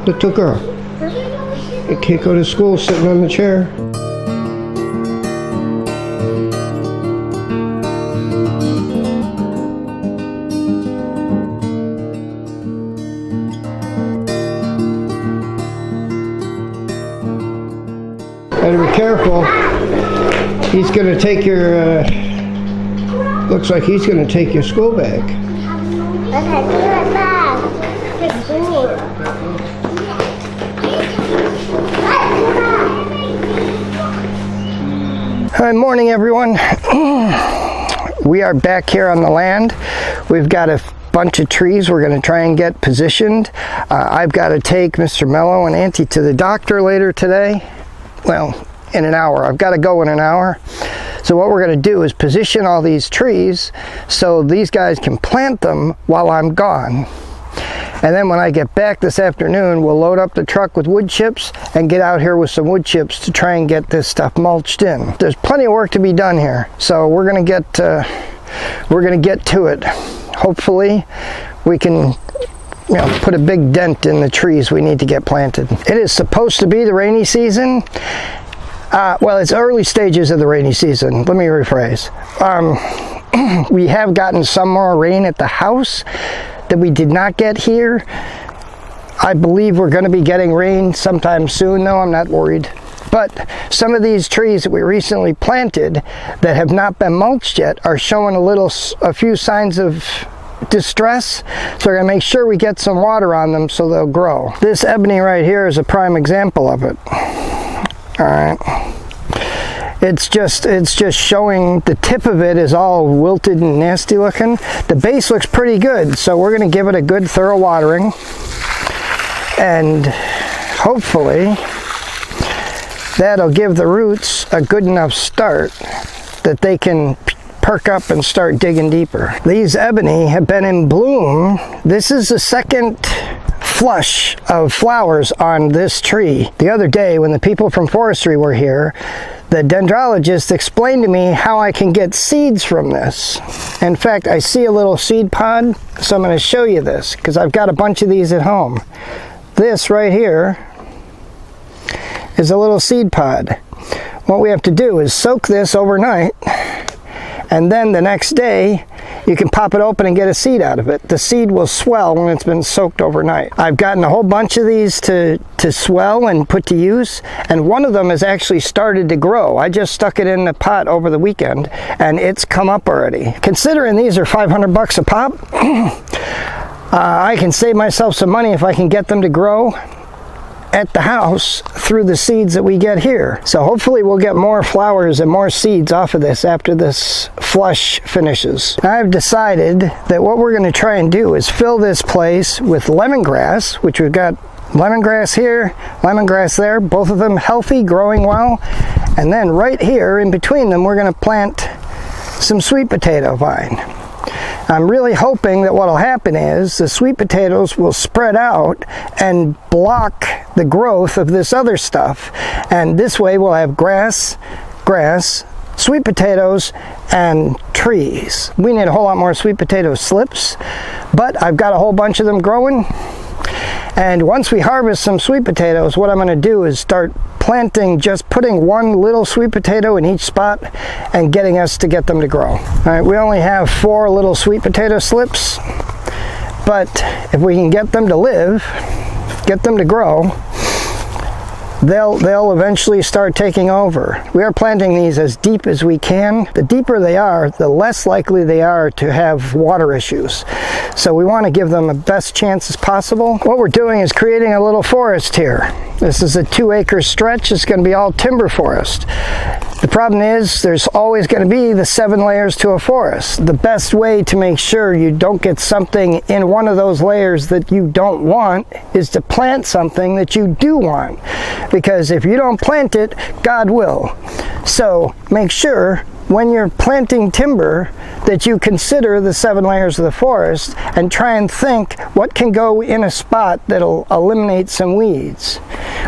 Little girl. You can't go to school sitting on the chair. Better be careful. He's going to take your, looks like he's going to take your school bag. Good morning, everyone. We are back here on the land. We've got a bunch of trees we're going to try and get positioned. I've got to take Mr. Mello and Auntie to the doctor later today. Well, in an hour. I've got to go in an hour. So what we're going to do is position all these trees so these guys can plant them while I'm gone. And then when I get back this afternoon, we'll load up the truck with wood chips and get out here with some wood chips to try and get this stuff mulched in. There's plenty of work to be done here, so we're going to get to it. Hopefully, we can put a big dent in the trees we need to get planted. It is supposed to be the rainy season. Well, it's early stages of the rainy season. Let me rephrase. We have gotten some more rain at the house that we did not get here. I believe we're going to be getting rain sometime soon, though. I'm not worried. But some of these trees that we recently planted that have not been mulched yet are showing a few signs of distress. So we're going to make sure we get some water on them so they'll grow. This ebony right here is a prime example of it. All right. It's just showing the tip of it is all wilted and nasty looking. The base looks pretty good, so we're going to give it a good thorough watering, and hopefully that'll give the roots a good enough start that they can perk up and start digging deeper. These ebony have been in bloom. This is the second flush of flowers on this tree. The other day when the people from forestry were here, the dendrologist explained to me how I can get seeds from this. In fact, I see a little seed pod, so I'm going to show you this because I've got a bunch of these at home. This right here is a little seed pod. What we have to do is soak this overnight, and then the next day you can pop it open and get a seed out of it. The seed will swell when it's been soaked overnight. I've gotten a whole bunch of these to swell and put to use, and one of them has actually started to grow. I just stuck it in the pot over the weekend and it's come up already. Considering these are $500 a pop, I can save myself some money if I can get them to grow at the house through the seeds that we get here. So hopefully we'll get more flowers and more seeds off of this after this flush finishes. I've decided that what we're going to try and do is fill this place with lemongrass, which we've got lemongrass here, lemongrass there, both of them healthy, growing well. And then right here in between them, we're going to plant some sweet potato vine. I'm really hoping that what will happen is the sweet potatoes will spread out and block the growth of this other stuff. And this way we'll have grass, sweet potatoes, and trees. We need a whole lot more sweet potato slips, but I've got a whole bunch of them growing. And once we harvest some sweet potatoes, what I'm going to do is start planting, just putting one little sweet potato in each spot and getting us to get them to grow. All right, we only have 4 little sweet potato slips, but if we can get them to live, get them to grow, they'll eventually start taking over. We are planting these as deep as we can. The deeper they are, the less likely they are to have water issues. So we want to give them the best chances possible. What we're doing is creating a little forest here. This is a 2-acre stretch. It's going to be all timber forest. The problem is there's always going to be the 7 layers to a forest. The best way to make sure you don't get something in one of those layers that you don't want is to plant something that you do want. Because if you don't plant it, God will. So make sure when you're planting timber that you consider the 7 layers of the forest and try and think what can go in a spot that'll eliminate some weeds.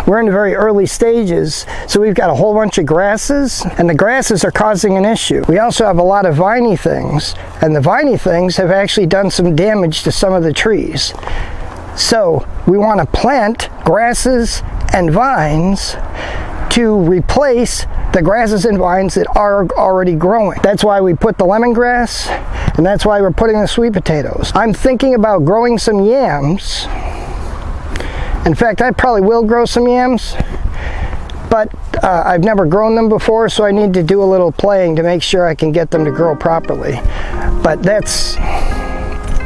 We're in the very early stages, so we've got a whole bunch of grasses, and the grasses are causing an issue. We also have a lot of viney things, and the viney things have actually done some damage to some of the trees. So we want to plant grasses and vines to replace the grasses and vines that are already growing. That's why we put the lemongrass, and that's why we're putting the sweet potatoes. I'm thinking about growing some yams. In fact, I probably will grow some yams, but I've never grown them before, so I need to do a little playing to make sure I can get them to grow properly. But that's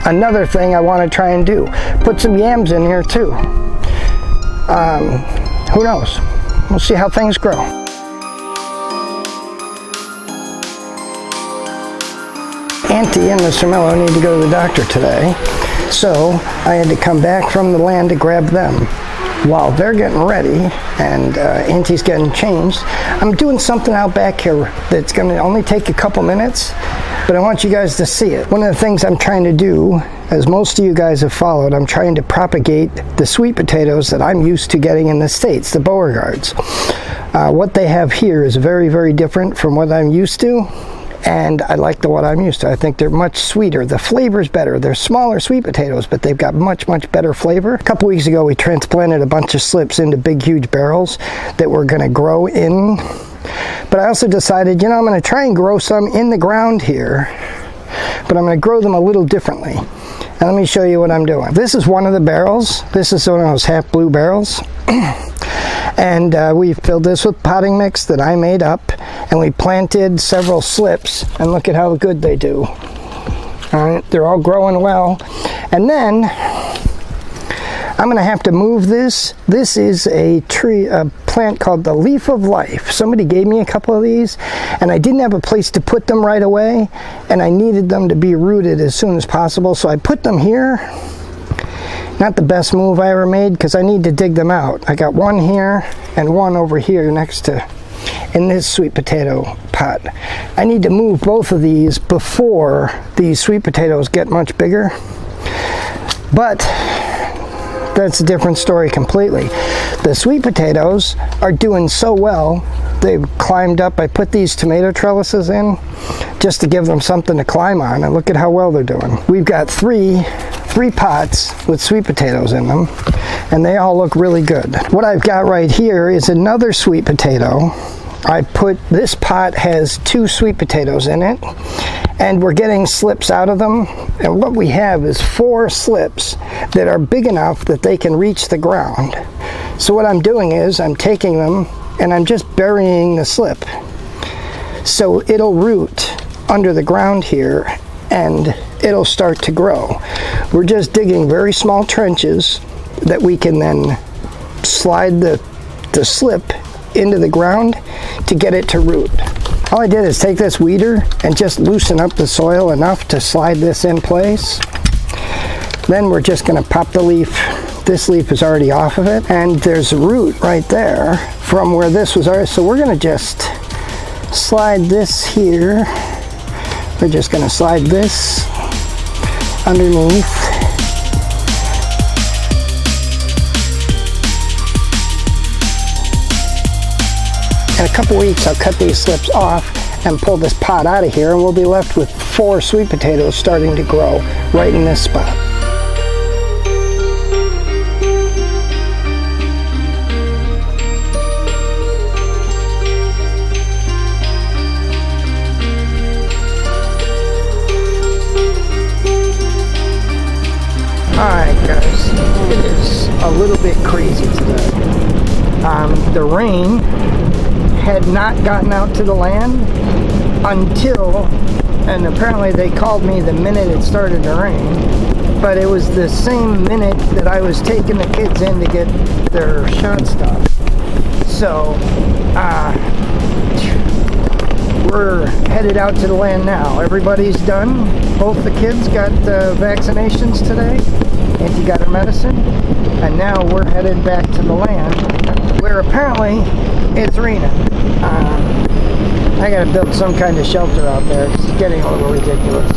another thing I want to try and do. Put some yams in here too. Who knows? We'll see how things grow. Auntie and Mr. Mello need to go to the doctor today, so I had to come back from the land to grab them. While they're getting ready and Auntie's getting changed, I'm doing something out back here that's going to only take a couple minutes, but I want you guys to see it. One of the things I'm trying to do, as most of you guys have followed, I'm trying to propagate the sweet potatoes that I'm used to getting in the States, the Beauregards. What they have here is very, very different from what I'm used to, and I like what I'm used to. I think they're much sweeter. The flavor's better. They're smaller sweet potatoes, but they've got much, much better flavor. A couple weeks ago, we transplanted a bunch of slips into big, huge barrels that we're going to grow in. But I also decided, I'm going to try and grow some in the ground here, but I'm going to grow them a little differently. And let me show you what I'm doing. This is one of the barrels. This is one of those half blue barrels. And we filled this with potting mix that I made up, and we planted several slips, and look at how good they do. All right, they're all growing well. And then I'm going to have to move this. This is a plant called the Leaf of Life. Somebody gave me a couple of these, and I didn't have a place to put them right away, and I needed them to be rooted as soon as possible, so I put them here. Not the best move I ever made, because I need to dig them out. I got one here and one over here next to, in this sweet potato pot. I need to move both of these before these sweet potatoes get much bigger. But that's a different story completely. The sweet potatoes are doing so well. They've climbed up. I put these tomato trellises in just to give them something to climb on, and look at how well they're doing. We've got three pots with sweet potatoes in them, and they all look really good. What I've got right here is another sweet potato. This pot has 2 sweet potatoes in it, and we're getting slips out of them, and what we have is 4 slips that are big enough that they can reach the ground. So what I'm doing is I'm taking them and I'm just burying the slip, so it'll root under the ground here and it'll start to grow. We're just digging very small trenches that we can then slide the slip into the ground to get it to root. All I did is take this weeder and just loosen up the soil enough to slide this in place. Then we're just going to pop the leaf. This leaf is already off of it, and there's a root right there from where this was already. So we're going to just slide this here. We're just going to slide this underneath. In a couple weeks, I'll cut these slips off and pull this pot out of here, and we'll be left with 4 sweet potatoes starting to grow right in this spot. Alright guys, it is a little bit crazy today. The rain had not gotten out to the land until, and apparently they called me the minute it started to rain, but it was the same minute that I was taking the kids in to get their shot stopped. So, we're headed out to the land now. Everybody's done. Both the kids got vaccinations today. Auntie got her medicine. And now we're headed back to the land where apparently it's raining. I gotta build some kind of shelter out there. It's getting a little ridiculous.